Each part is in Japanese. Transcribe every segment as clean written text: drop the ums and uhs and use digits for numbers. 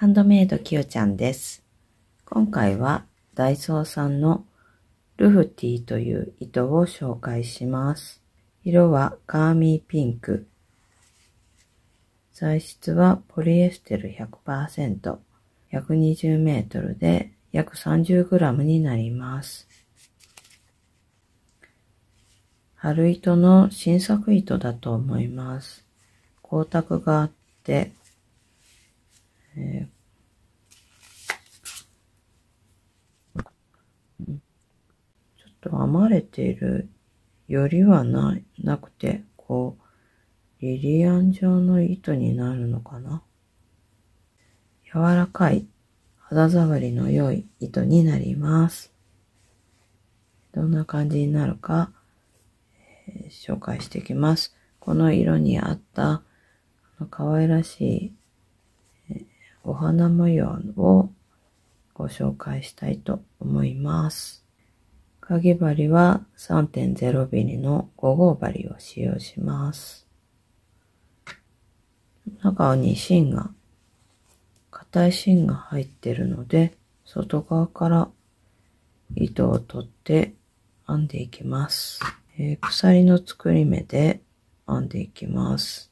ハンドメイドきよちゃんです。今回はダイソーさんのルフティという糸を紹介します。色はカーミーピンク。材質はポリエステル 100%、120メートルで約 30g になります。春糸の新作糸だと思います。光沢があって、ちょっと編まれているよりはなくて、リリアン状の糸になるのかな。柔らかい肌触りの良い糸になります。どんな感じになるか、紹介していきます。この色に合った可愛らしいお花模様をご紹介したいと思います。かぎ針は 3.0 ミリの5号針を使用します。中に硬い芯が入っているので、外側から糸を取って編んでいきます。鎖の作り目で編んでいきます。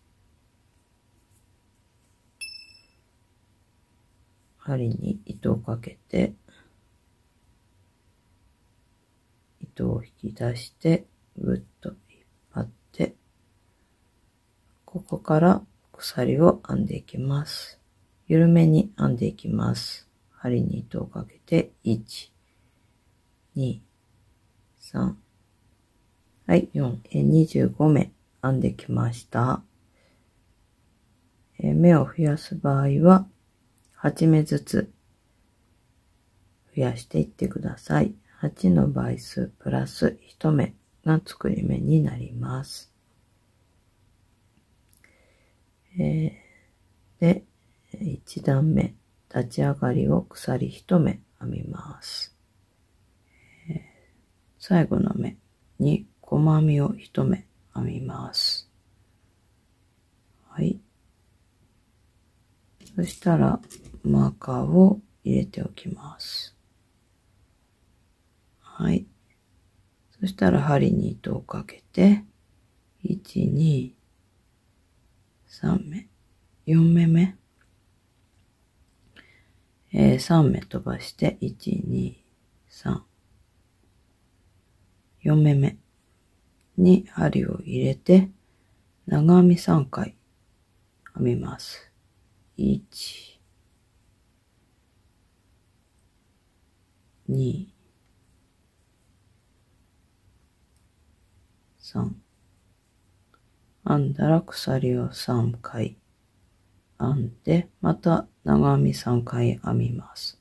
針に糸をかけて、糸を引き出して、ぐっと引っ張って、ここから鎖を編んでいきます。緩めに編んでいきます。針に糸をかけて、1、2、3、はい、4、25目編んできました。目を増やす場合は、8目ずつ増やしていってください。8の倍数プラス1目が作り目になります。で、1段目、立ち上がりを鎖1目編みます。最後の目に細編みを1目編みます。はい。そしたらマーカーを入れておきます。はい。そしたら針に糸をかけて、1、2、3目、4目目、3目飛ばして、1、2、3、4目目に針を入れて、長編み3回編みます。1、2、3。編んだら鎖を3回編んで、また長編み3回編みます。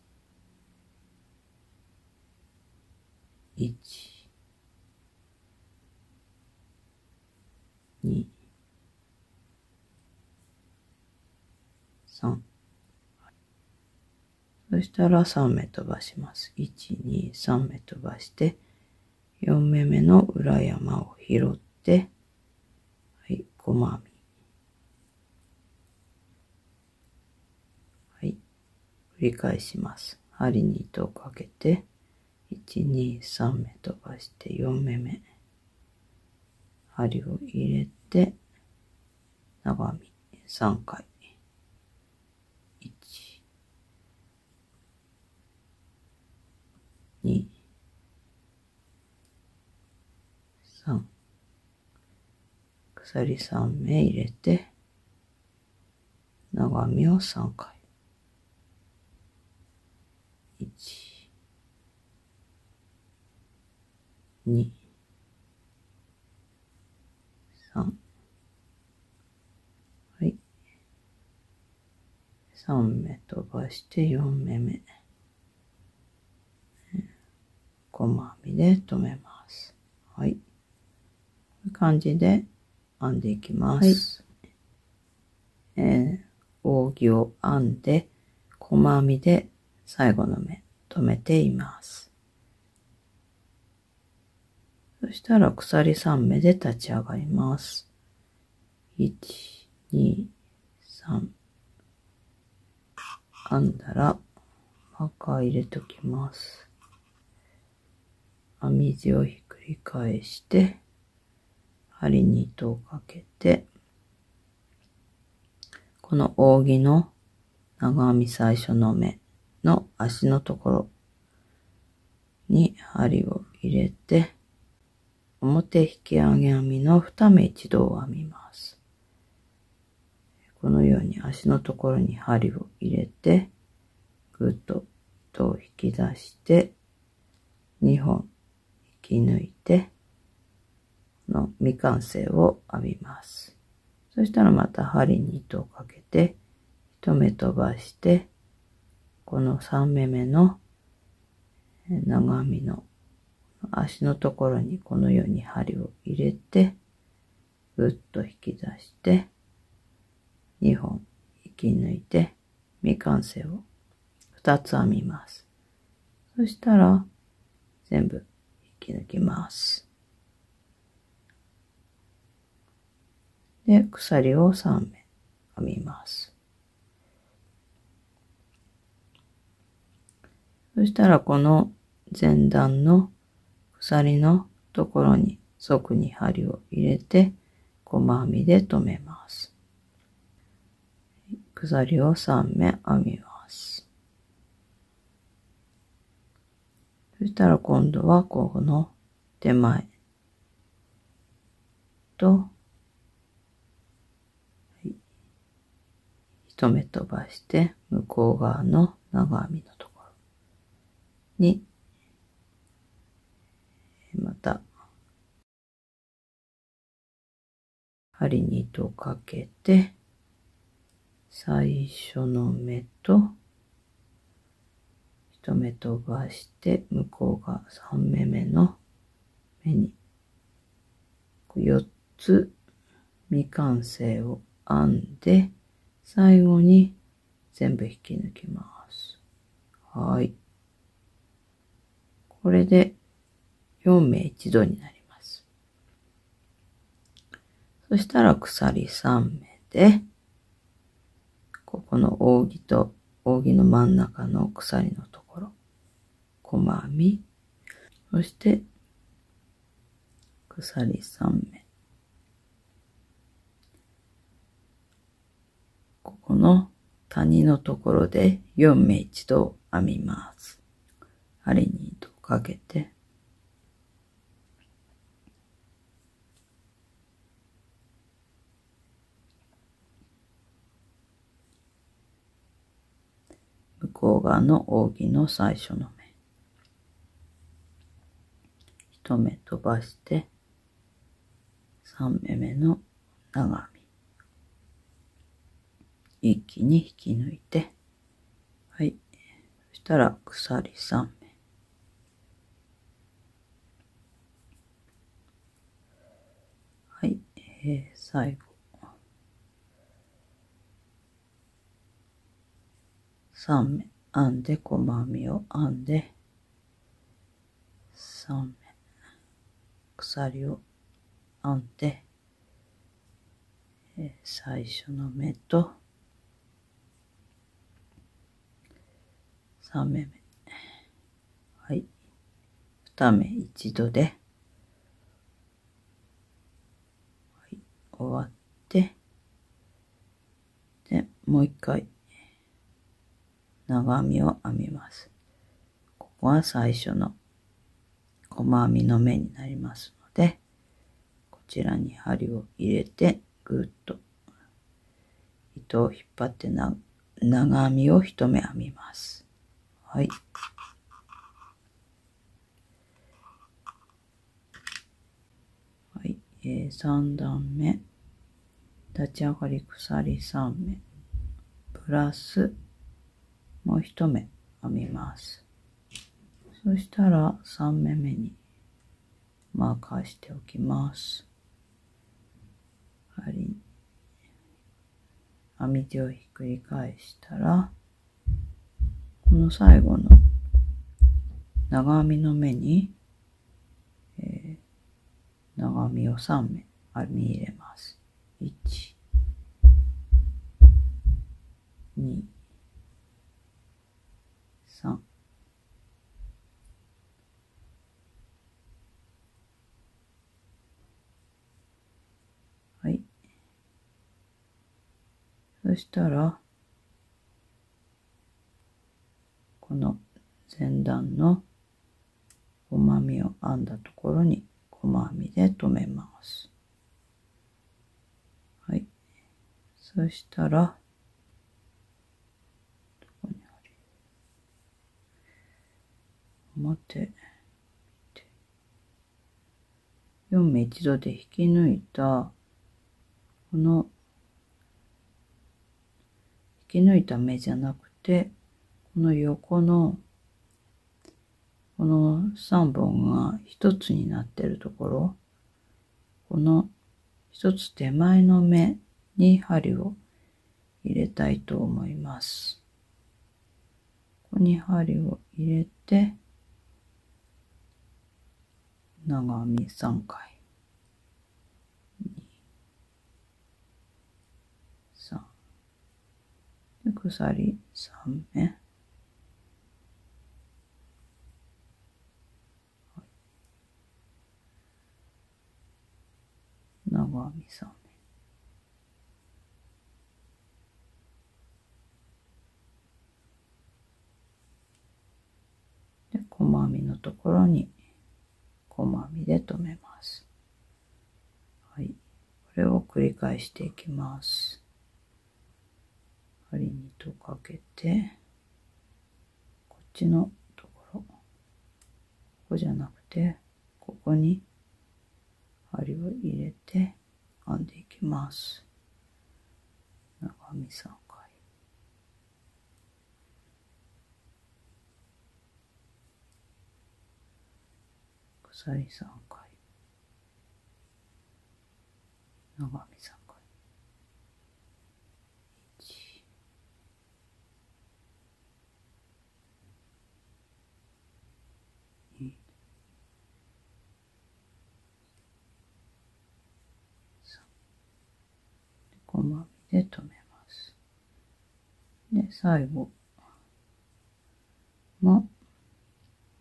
1、2、3。そしたら3目飛ばします。1、2、3目飛ばして、4目目の裏山を拾って、はい、細編み。はい、繰り返します。針に糸をかけて、1、2、3目飛ばして4目目。針を入れて、長編み3回。1、2、3。鎖3目入れて、長編みを3回。1、2、3。はい。3目飛ばして4目目。細編みで留めます。はい。こういう感じで編んでいきます。はい。扇を編んで、細編みで最後の目留めています。そしたら鎖3目で立ち上がります。1、2、3。編んだら、マーカー入れときます。編み地をひっくり返して、針に糸をかけて、この扇の長編み最初の目の足のところに針を入れて、表引き上げ編みの2目一度を編みます。このように足のところに針を入れて、ぐっと糸を引き出して、2本引き抜いて、この未完成を編みます。そしたらまた針に糸をかけて、1目飛ばして、この3目目の長編みの足のところにこのように針を入れて、ぐっと引き出して、2本引き抜いて、未完成を2つ編みます。そしたら、全部引き抜きます。で、鎖を3目編みます。そしたら、この前段の鎖のところに側に針を入れて、細編みで留めます。鎖を3目編みます。そしたら今度はこの手前と、1目飛ばして向こう側の長編みのところに、また針に糸をかけて、最初の目と1目飛ばして向こう側3目目の目に4つ未完成を編んで、最後に全部引き抜きます。はい。これで4目一度になります。そしたら鎖3目で、ここの扇と扇の真ん中の鎖のところ、細編み、そして鎖3目。ここの谷のところで4目一度編みます。針に糸をかけて、向こう側の扇の最初の目。1目飛ばして、3目目の長編み。一気に引き抜いて、はい。そしたら鎖3目。はい。最後。3目編んで、細編みを編んで、3目。鎖を編んで、最初の目と、3目目。はい。2目一度で、はい、終わって、で、もう一回、長編みを編みます。ここは最初の細編みの目になりますので、こちらに針を入れて、ぐっと糸を引っ張って長編みを1目編みます。はい。はい。3段目。立ち上がり鎖3目。プラス、もう1目編みます。そしたら3目目にマーカーしておきます。針、編み地をひっくり返したら、この最後の長編みの目に、長編みを3目編み入れます。1、2、3。はい。そしたら、この前段の細編みを編んだところに細編みで留めます。はい。そしたら、表、4目一度で引き抜いた、この、引き抜いた目じゃなくて、この横の、この3本が一つになっているところ、この一つ手前の目に針を入れたいと思います。ここに針を入れて、長編み3回。2、3。で、鎖3目。長編み3目。で、細編みのところに細編みで留めます。はい。これを繰り返していきます。針に糸かけて、こっちのところ、ここじゃなくて、ここに針を入れて編んでいきます。長編み3回。鎖3回。長編み3回。1、2、3。細編みで留めます。で、最後も、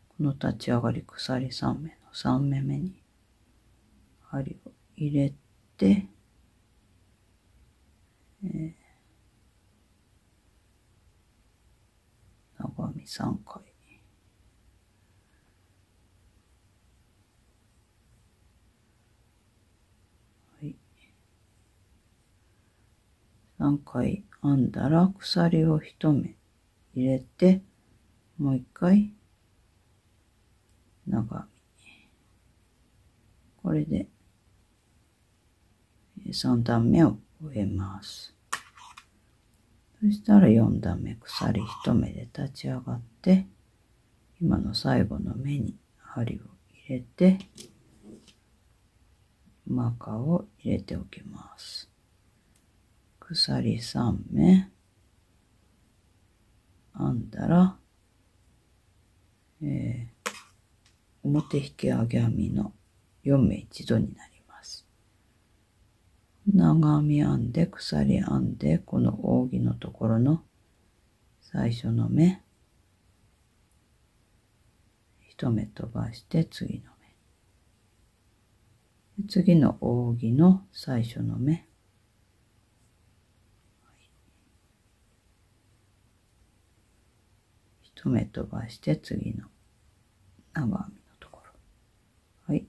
この立ち上がり鎖3目の3目目に針を入れて、長編み3回。はい。3回編んだら鎖を1目入れて、もう1回長編み。これで3段目を終えます。そしたら4段目鎖1目で立ち上がって、今の最後の目に針を入れて、マーカーを入れておきます。鎖3目編んだら、表引き上げ編みの4目一度になります。長編み編んで鎖編んで、この扇のところの最初の目1目飛ばして次の目、次の扇の最初の目、1目飛ばして次の長編みのところ。はい。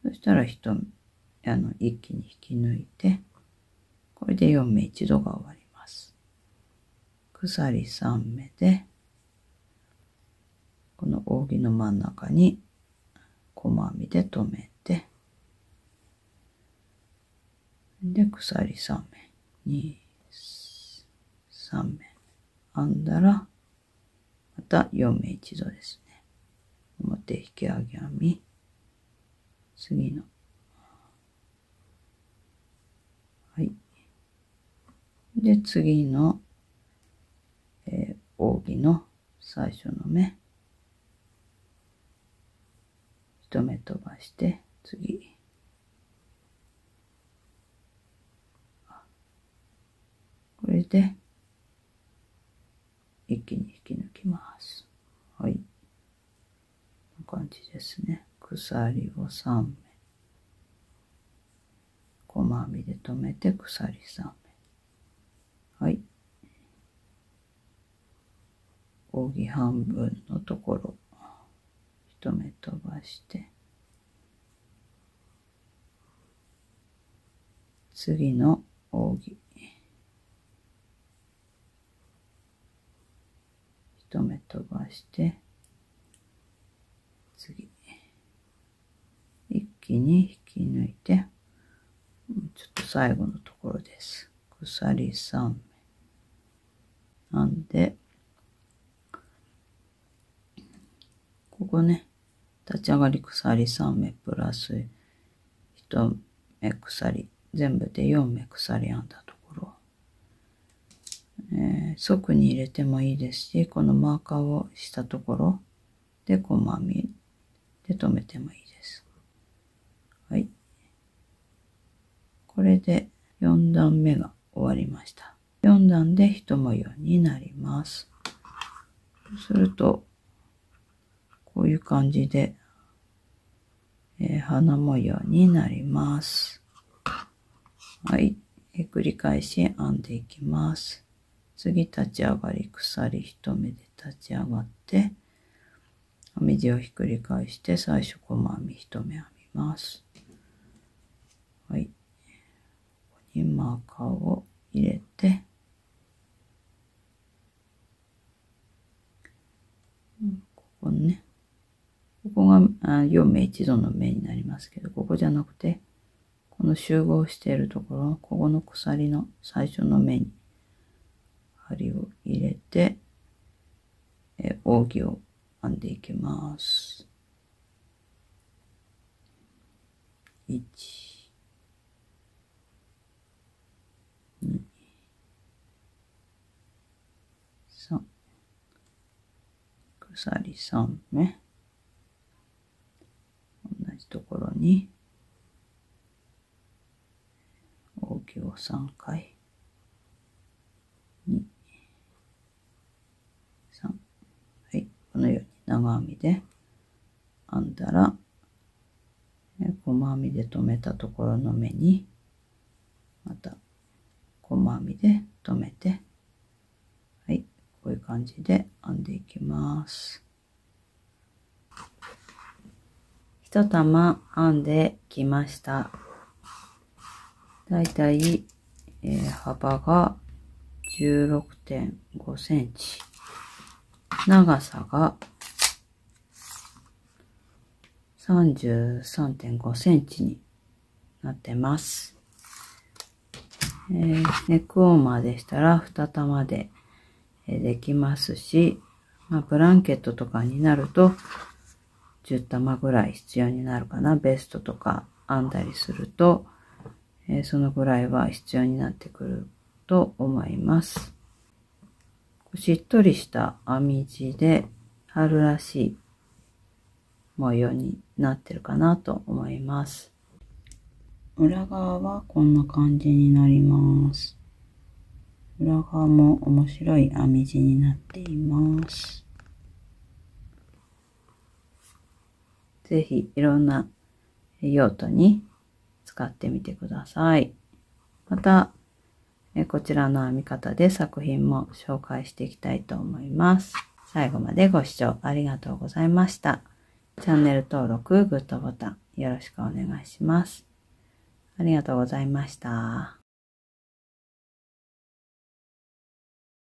そしたら一気に引き抜いて、これで4目一度が終わります。鎖3目で、この扇の真ん中に細編みで留めて、で、鎖3目、2、3目編んだら、また4目一度ですね。表引き上げ編み、次の、はい。で、次の、扇の最初の目、1目飛ばして次、これで一気に引き抜きます。はい。こんな感じですね。鎖を3目。細編みで留めて鎖3目。はい。扇半分のところ、1目飛ばして、次の扇、1目飛ばして、次、一気に引き抜いて、ちょっと最後のところです。鎖3目。なんで、ここね、立ち上がり鎖3目プラス1目鎖、全部で4目鎖編んだところ、側に入れてもいいですし、このマーカーをしたところで細編みで留めてもいいです。はい。これで4段目が終わりました。4段で1模様になります。そうすると、こういう感じで、花模様になります。はい。繰り返し編んでいきます。次、立ち上がり鎖1目で立ち上がって、編み地をひっくり返して、最初細編み1目編みます。はい。ここにマーカーを入れて、ここね、ここが4目一度の目になりますけど、ここじゃなくて、この集合しているところ、ここの鎖の最初の目に針を入れて、扇を編んでいきます。1、2、3、鎖3目、同じところに扇を3回、2、3、はい、このように長編みで編んだら、細編みで留めたところの目にまた細編みで留めて、はい、こういう感じで編んでいきます。一玉編んできました。だいたい、幅が 16.5 センチ、長さが 33.5 センチになってます。ネックウォーマーでしたら2玉でできますし、ブランケットとかになると10玉ぐらい必要になるかな。ベストとか編んだりすると、そのぐらいは必要になってくると思います。しっとりした編み地で春らしい模様になってるかなと思います。裏側はこんな感じになります。裏側も面白い編み地になっています。ぜひいろんな用途に使ってみてください。また、こちらの編み方で作品も紹介していきたいと思います。最後までご視聴ありがとうございました。チャンネル登録、グッドボタンよろしくお願いします。ありがとうございました。